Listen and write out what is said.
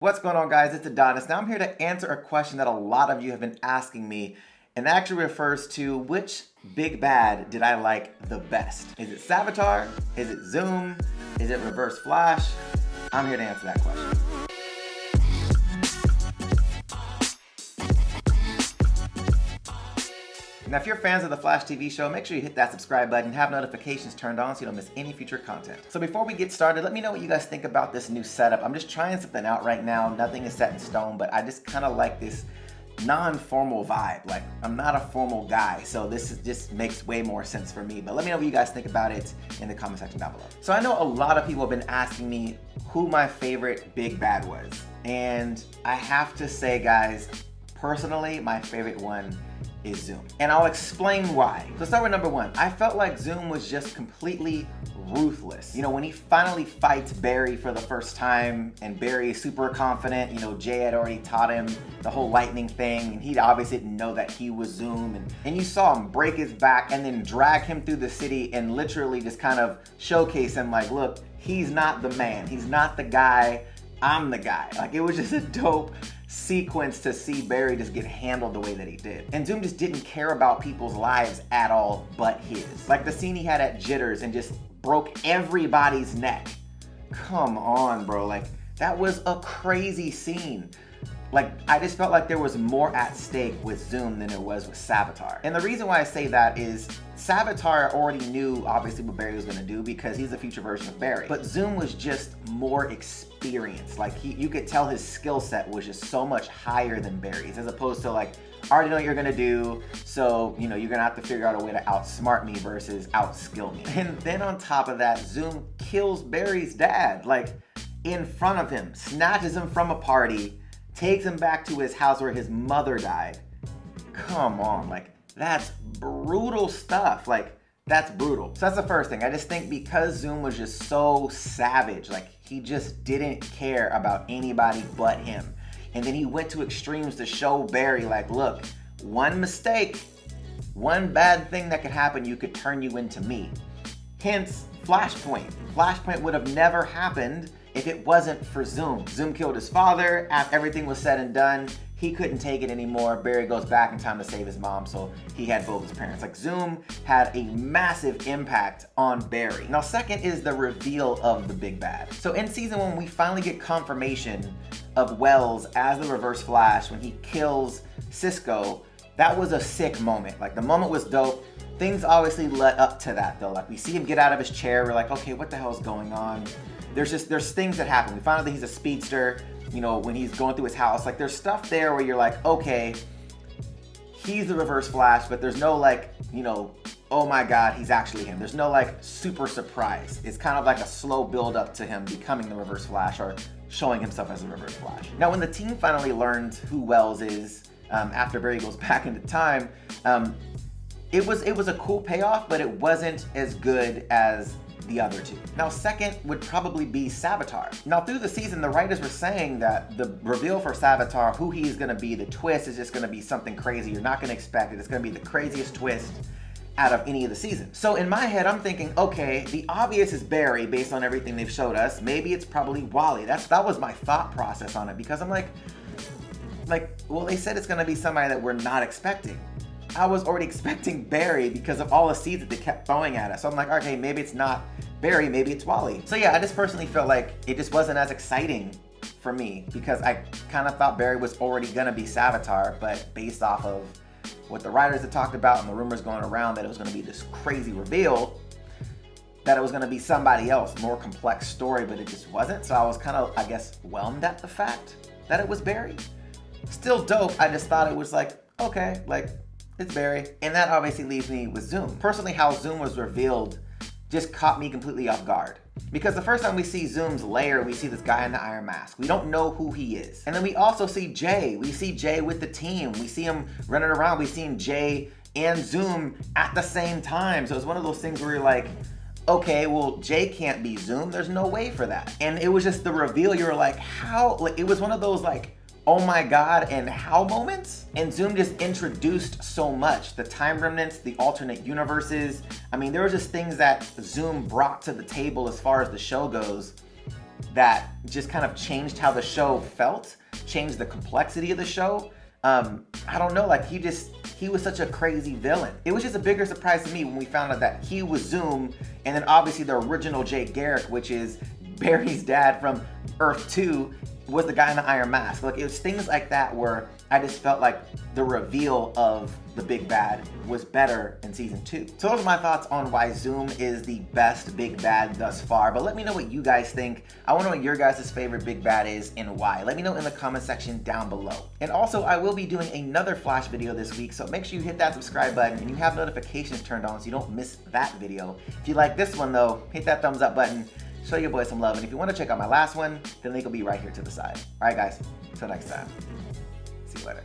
What's going on, guys? It's Adonis. Now I'm here to answer a question that a lot of you have been asking me, and that actually refers to which big bad did I like the best? Is it Savitar? Is it Zoom? Is it Reverse Flash? I'm here to answer that question. Now, if you're fans of the Flash TV show, make sure you hit that subscribe button and have notifications turned on so you don't miss any future content. So before we get started, let me know what you guys think about this new setup. I'm just trying something out right now. Nothing is set in stone, but I just kind of like this non-formal vibe. Like, I'm not a formal guy, so this just makes way more sense for me. But let me know what you guys think about it in the comment section down below. So I know a lot of people have been asking me who my favorite big bad was. And I have to say, guys, personally, my favorite one is Zoom. And I'll explain why. So start with number one. I felt like Zoom was just completely ruthless. You know, when he finally fights Barry for the first time and Barry is super confident, you know, Jay had already taught him the whole lightning thing and he obviously didn't know that he was Zoom. And you saw him break his back and then drag him through the city and literally just kind of showcase him like, look, he's not the man. He's not the guy. I'm the guy. Like, it was just a dope sequence to see Barry just get handled the way that he did. And Zoom just didn't care about people's lives at all but his. Like the scene he had at Jitters and just broke everybody's neck. Come on, bro. Like, that was a crazy scene. Like, I just felt like there was more at stake with Zoom than there was with Savitar. And the reason why I say that is Savitar already knew, obviously, what Barry was going to do because he's a future version of Barry. But Zoom was just more experienced. Like, you could tell his skill set was just so much higher than Barry's, as opposed to, like, I already know what you're going to do, so, you know, you're going to have to figure out a way to outsmart me versus outskill me. And then on top of that, Zoom kills Barry's dad, like, in front of him, snatches him from a party, takes him back to his house where his mother died. Come on, like, that's brutal stuff. Like, that's brutal. So that's the first thing. I just think because Zoom was just so savage, like, he just didn't care about anybody but him. And then he went to extremes to show Barry, like, look, one mistake, one bad thing that could happen, you could turn you into me. Hence, Flashpoint. Flashpoint would have never happened if it wasn't for Zoom. Zoom killed his father. After everything was said and done, he couldn't take it anymore. Barry goes back in time to save his mom, so he had both his parents. Like, Zoom had a massive impact on Barry. Now, second is the reveal of the big bad. So in season 1, we finally get confirmation of Wells as the Reverse Flash when he kills Cisco. That was a sick moment. Like, the moment was dope. Things obviously led up to that, though. Like, we see him get out of his chair. We're like, okay, what the hell is going on? There's things that happen. We find out that he's a speedster, you know, when he's going through his house. Like, there's stuff there where you're like, okay, he's the Reverse Flash, but there's no, like, you know, oh my God, he's actually him. There's no, like, super surprise. It's kind of like a slow build up to him becoming the Reverse Flash or showing himself as the Reverse Flash. Now, when the team finally learns who Wells is, after Barry goes back into time, it was a cool payoff, but it wasn't as good as the other two. Now, second would probably be Savitar. Now, through the season, the writers were saying that the reveal for Savitar, who he is going to be, the twist is just going to be something crazy. You're not going to expect it. It's going to be the craziest twist out of any of the seasons. So in my head, I'm thinking, okay, the obvious is Barry based on everything they've showed us. Maybe it's probably Wally. That was my thought process on it because I'm like, well, they said it's going to be somebody that we're not expecting. I was already expecting Barry because of all the seeds that they kept throwing at us. So I'm like, okay, maybe it's not Barry, maybe it's Wally. So yeah, I just personally felt like it just wasn't as exciting for me because I kind of thought Barry was already gonna be Savitar, but based off of what the writers had talked about and the rumors going around that it was gonna be this crazy reveal, that it was gonna be somebody else, more complex story, but it just wasn't. So I was kind of, I guess, whelmed at the fact that it was Barry. Still dope, I just thought it was like, okay, like, it's Barry. And that obviously leaves me with Zoom. Personally, how Zoom was revealed just caught me completely off guard. Because the first time we see Zoom's lair, we see this guy in the iron mask. We don't know who he is. And then we also see Jay. We see Jay with the team. We see him running around. We see him, Jay and Zoom at the same time. So it's one of those things where you're like, okay, well, Jay can't be Zoom. There's no way for that. And it was just the reveal. You were like, how? Like, it was one of those like, oh my God, and how moments? And Zoom just introduced so much. The time remnants, the alternate universes. I mean, there were just things that Zoom brought to the table as far as the show goes that just kind of changed how the show felt, changed the complexity of the show. I don't know, like he was such a crazy villain. It was just a bigger surprise to me when we found out that he was Zoom, and then obviously the original Jay Garrick, which is Barry's dad from Earth 2, was the guy in the Iron Mask. Like, it was things like that where I just felt like the reveal of the big bad was better in season 2. So those are my thoughts on why Zoom is the best big bad thus far. But let me know what you guys think. I want to know what your guys' favorite big bad is and why. Let me know in the comment section down below. And also, I will be doing another Flash video this week, so make sure you hit that subscribe button and you have notifications turned on so you don't miss that video. If you like this one though, hit that thumbs up button. Show your boy some love, and if you want to check out my last one, the link will be right here to the side. All right, guys, until next time. See you later.